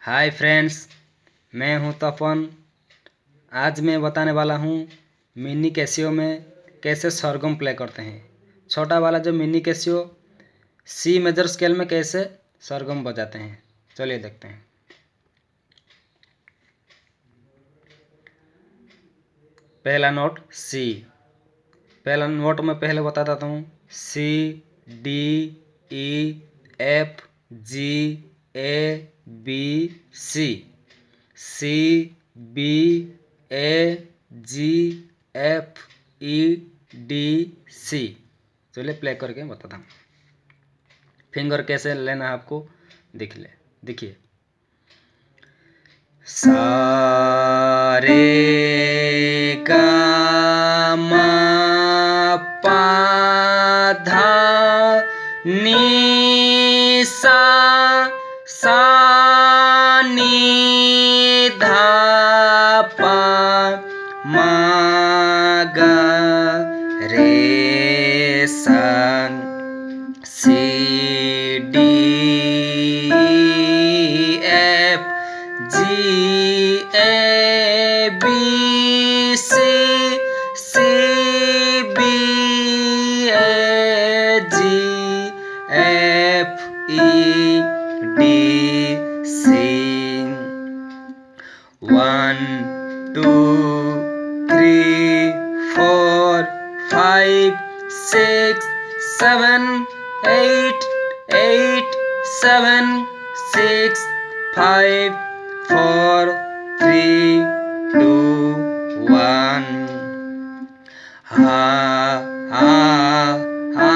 Hi friends, मैं हूं तपन। आज मैं बताने वाला हूं मिनी कैसियो में कैसे सरगम प्ले करते हैं। छोटा वाला जो mini Casio C major scale में कैसे सरगम बजाते हैं, चलिए देखते हैं। पहला नोट सी। पहला नोट में पहले बता देता हूँ। सी, D, E, F, G, A, B, C. C, B, A, G, F, E, D, सी। चलिए प्ले करके बताता हूँ। फिंगर कैसे लेना है आपको देखिए। सा रे गा मा पा धा नी सा नी धा पा मा गा रे सा। C D F G A B C B A G F E D C. 1 2 3 4 5 6 7 8 7 6 5 4 3 2 1। हा हा हा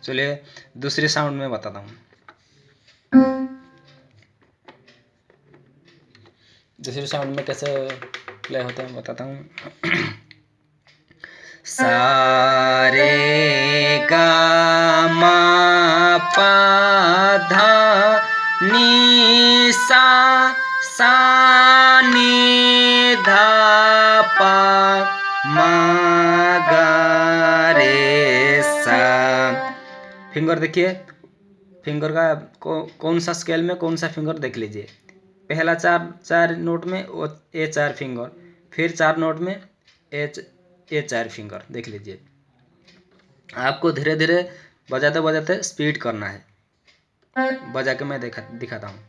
चलिए दूसरे साउंड में बताता हूँ। दूसरे साउंड में कैसे प्ले होता है बताता हूँ। सा रे गा मा पा धा नी सा नी धा पा मा गा रे सा। फिंगर देखिए, फिंगर का कौन सा स्केल में कौन सा फिंगर देख लीजिए। पहला चार नोट में ए 4 फिंगर, फिर 4 नोट में ए 4 फिंगर देख लीजिए। आपको धीरे धीरे बजाते बजाते स्पीड करना है। बजा के मैं दिखाता हूँ।